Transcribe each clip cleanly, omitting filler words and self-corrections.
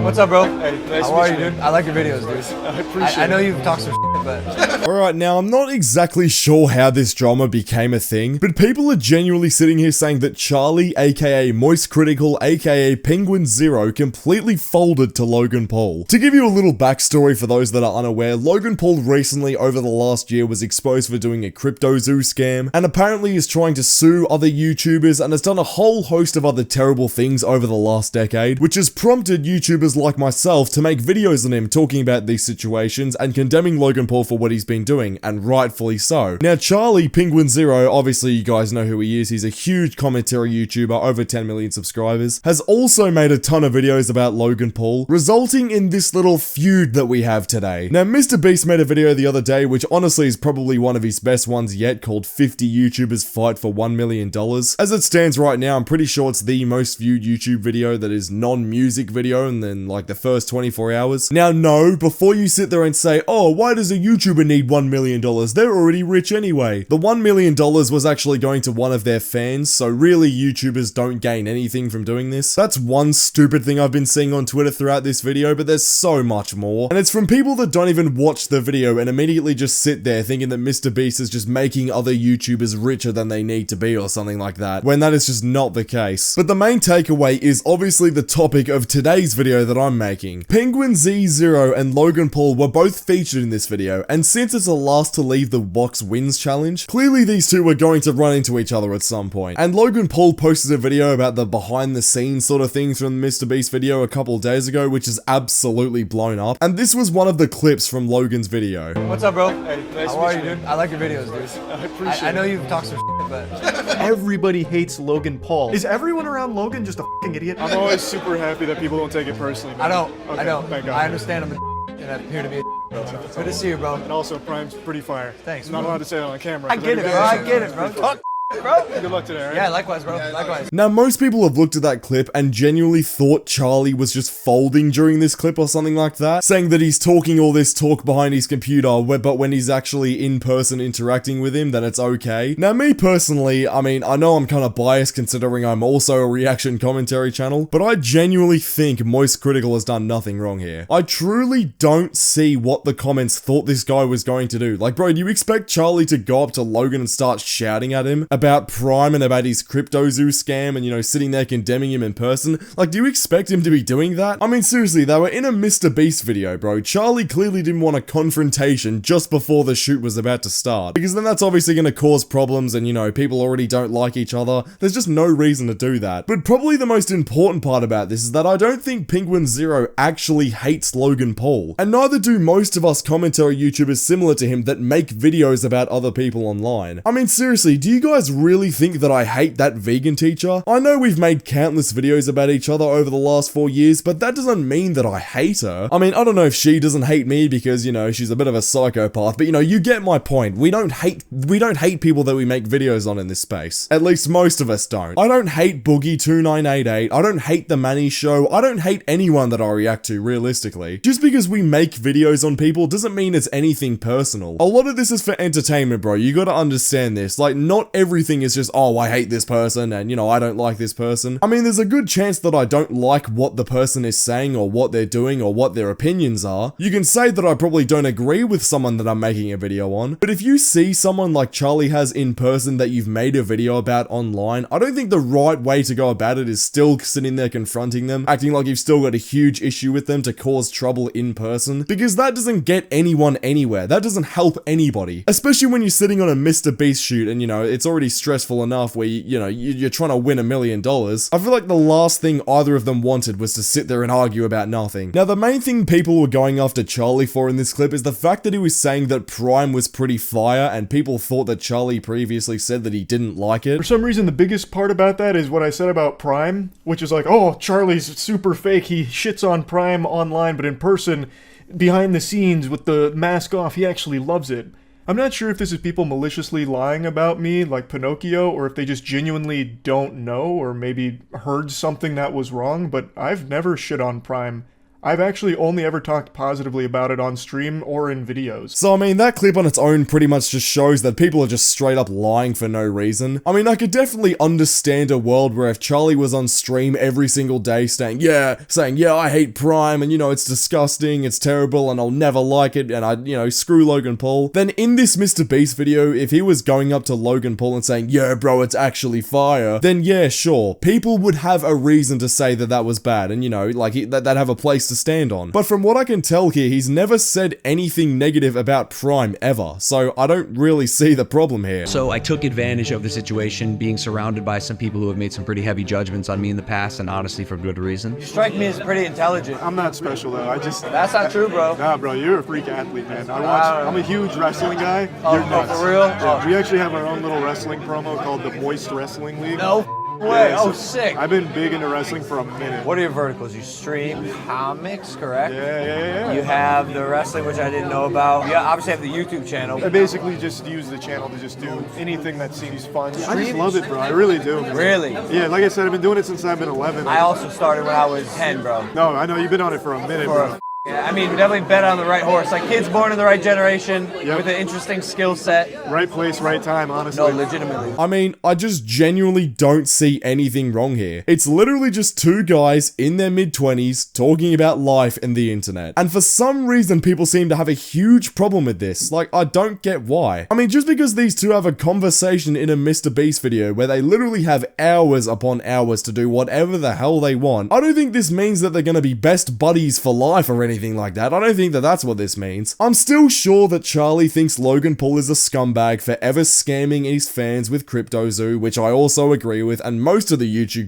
What's up, bro? Hey, nice How to are meet you, you. dude? I like your videos, dude. I appreciate I know it. you've talked some shit, but... Alright, now I'm not exactly sure how this drama became a thing, but people are genuinely sitting here saying that Charlie, aka Moist Critical, aka Penguin Zero, completely folded to Logan Paul. To give you a little backstory for those that are unaware, Logan Paul recently over the last year was exposed for doing a CryptoZoo scam, and apparently is trying to sue other YouTubers and has done a whole host of other terrible things over the last decade, which has prompted YouTubers like myself to make videos on him talking about these situations and condemning Logan Paul for what he's been doing, and rightfully so. Now Charlie, Penguin Zero, obviously you guys know who he is, he's a huge commentary YouTuber, over 10 million subscribers, has also made a ton of videos about Logan Paul, resulting in this little feud that we have today. Now Mr. Beast made a video the other day, which honestly is probably one of his best ones yet, called 50 YouTubers Fight for $1 million. As it stands right now, I'm pretty sure it's the most viewed YouTube video that is non-music video and then like the first 24 hours. Now no, before you sit there and say, oh, why does a YouTuber need $1 million? They're already rich anyway. The $1 million was actually going to one of their fans, so really YouTubers don't gain anything from doing this. That's one stupid thing I've been seeing on Twitter throughout this video, but there's so much more. And it's from people that don't even watch the video and immediately just sit there thinking that Mr. Beast is just making other YouTubers richer than they need to be or something like that, when that is just not the case. But the main takeaway is obviously the topic of today's video that I'm making. Penguin Z0 and Logan Paul were both featured in this video, and since it's a last to leave the box wins challenge, clearly these two were going to run into each other at some point. And Logan Paul posted a video about the behind the scenes sort of things from the Mr. Beast video a couple days ago, which is absolutely blown up, and this was one of the clips from Logan's video. What's up, bro? Hey, nice How to are meet you, dude? I like your videos, dude. I appreciate I know it. you've talked some shit, but... Everybody hates Logan Paul. Is everyone around Logan just a fucking idiot? I'm always super happy that people don't take it personally. Man. I don't. Okay, I don't. thank God. I understand I'm a and I'm here to be a bro. So good to see you, bro. And also, Prime's pretty fire. Thanks, I'm not bro. allowed to say that on camera. I get it, bro. I get it, bro. Talk, bro. Good luck today, alright? Yeah, likewise, bro. Likewise. Now, most people have looked at that clip and genuinely thought Charlie was just folding during this clip or something like that, saying that he's talking all this talk behind his computer, but when he's actually in person interacting with him, then it's okay. Now, me personally, I mean, I know I'm kind of biased considering I'm also a reaction commentary channel, but I genuinely think Moist Critical has done nothing wrong here. I truly don't see what the comments thought this guy was going to do. Like, bro, do you expect Charlie to go up to Logan and start shouting at him about Prime and about his CryptoZoo scam and, you know, sitting there condemning him in person? Like, do you expect him to be doing that? I mean, seriously, they were in a Mr. Beast video, bro. Charlie clearly didn't want a confrontation just before the shoot was about to start, because then that's obviously going to cause problems and, you know, people already don't like each other. There's just no reason to do that. But probably the most important part about this is that I don't think Penguin Zero actually hates Logan Paul, and neither do most of us commentary YouTubers similar to him that make videos about other people online. I mean, seriously, do you guys really think that I hate that vegan teacher? I know we've made countless videos about each other over the last 4 years, but that doesn't mean that I hate her. I mean, I don't know if she doesn't hate me because, you know, she's a bit of a psychopath, but you know, you get my point. We don't hate people that we make videos on in this space. At least most of us don't. I don't hate Boogie2988. I don't hate The Manny Show. I don't hate anyone that I react to, realistically. Just because we make videos on people doesn't mean it's anything personal. A lot of this is for entertainment, bro. You gotta understand this. Like, not everything is just, oh, I hate this person and, you know, I don't like this person. I mean, there's a good chance that I don't like what the person is saying or what they're doing or what their opinions are. You can say that I probably don't agree with someone that I'm making a video on, but if you see someone like Charlie has in person that you've made a video about online, I don't think the right way to go about it is still sitting there confronting them, acting like you've still got a huge issue with them to cause trouble in person, because that doesn't get anyone anywhere. That doesn't help anybody, especially when you're sitting on a Mr. Beast shoot and, you know, it's already stressful enough where, you know, you're trying to win $1 million. I feel like the last thing either of them wanted was to sit there and argue about nothing. Now, the main thing people were going after Charlie for in this clip is the fact that he was saying that Prime was pretty fire, and people thought that Charlie previously said that he didn't like it. For some reason, the biggest part about that is what I said about Prime, which is like, oh, Charlie's super fake. He shits on Prime online, but in person, behind the scenes with the mask off, he actually loves it. I'm not sure if this is people maliciously lying about me, like Pinocchio, or if they just genuinely don't know, or maybe heard something that was wrong, but I've never shit on Prime. I've actually only ever talked positively about it on stream or in videos. So I mean, that clip on its own pretty much just shows that people are just straight up lying for no reason. I mean, I could definitely understand a world where if Charlie was on stream every single day saying, yeah, I hate Prime, and it's disgusting, it's terrible, and I'll never like it, and screw Logan Paul, then in this Mr. Beast video, if he was going up to Logan Paul and saying, yeah, bro, it's actually fire, then yeah, sure, people would have a reason to say that that was bad, and they'd have a place to stand on. But from what I can tell here, he's never said anything negative about Prime ever, so I don't really see the problem here. So I took advantage of the situation, being surrounded by some people who have made some pretty heavy judgments on me in the past, and honestly for good reason. You strike me as pretty intelligent. I'm not special though. That's not true, bro. Nah, bro, you're a freak athlete, man. I'm a huge wrestling guy. You're nuts. For real? Yeah, we actually have our own little wrestling promo called the Moist Wrestling League. No way. Yeah, so Sick. I've been big into wrestling for a minute. What are your verticals? You stream comics, correct? Yeah. You have the wrestling, which I didn't know about. You obviously have the YouTube channel. I basically just use the channel to just do anything that seems fun. I just love it, bro. I really do. Really? Yeah, like I said, I've been doing it since I've been 11. I also started when I was 10, bro. No, I know you've been on it for a minute, bro. Yeah, I mean, we definitely bet on the right horse. Like, kids born in the right generation with an interesting skill set. Right place, right time, honestly. No, legitimately. I mean, I just genuinely don't see anything wrong here. It's literally just two guys in their mid-20s talking about life and the internet. And for some reason, people seem to have a huge problem with this. Like, I don't get why. I mean, just because these two have a conversation in a Mr. Beast video where they literally have hours upon hours to do whatever the hell they want, I don't think this means that they're gonna be best buddies for life or anything like that. I don't think that that's what this means. I'm still sure that Charlie thinks Logan Paul is a scumbag for ever scamming his fans with CryptoZoo, which I also agree with, and most of the YouTube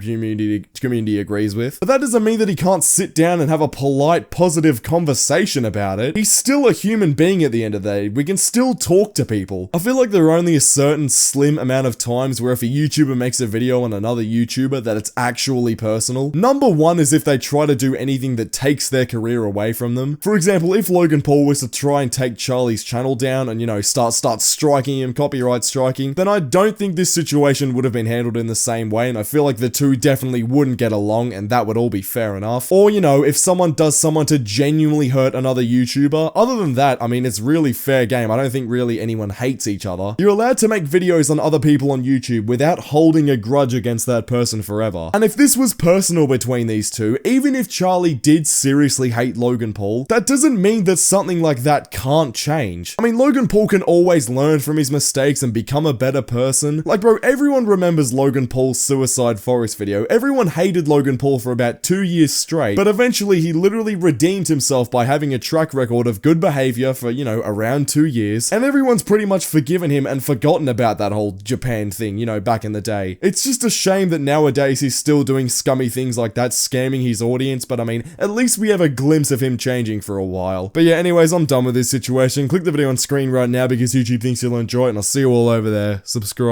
community agrees with. But that doesn't mean that he can't sit down and have a polite, positive conversation about it. He's still a human being at the end of the day. We can still talk to people. I feel like there are only a certain slim amount of times where if a YouTuber makes a video on another YouTuber that it's actually personal. Number one is if they try to do anything that takes their career away from them. For example, if Logan Paul was to try and take Charlie's channel down and, start striking him, copyright striking, then I don't think this situation would have been handled in the same way, and I feel like the two definitely wouldn't get along, and that would all be fair enough. Or, if someone does someone to genuinely hurt another YouTuber, other than that, I mean, it's really fair game. I don't think really anyone hates each other. You're allowed to make videos on other people on YouTube without holding a grudge against that person forever. And if this was personal between these two, even if Charlie did seriously hate Logan Paul, that doesn't mean that something like that can't change. I mean, Logan Paul can always learn from his mistakes and become a better person. Like, bro, everyone remembers Logan Paul's Suicide Forest video. Everyone hated Logan Paul for about 2 years straight, but eventually he literally redeemed himself by having a track record of good behavior for, around 2 years, and everyone's pretty much forgiven him and forgotten about that whole Japan thing, back in the day. It's just a shame that nowadays he's still doing scummy things like that, scamming his audience, but I mean, at least we have a glimpse of him changing for a while. But yeah, anyways, I'm done with this situation. Click the video on screen right now because YouTube thinks you'll enjoy it, and I'll see you all over there. Subscribe.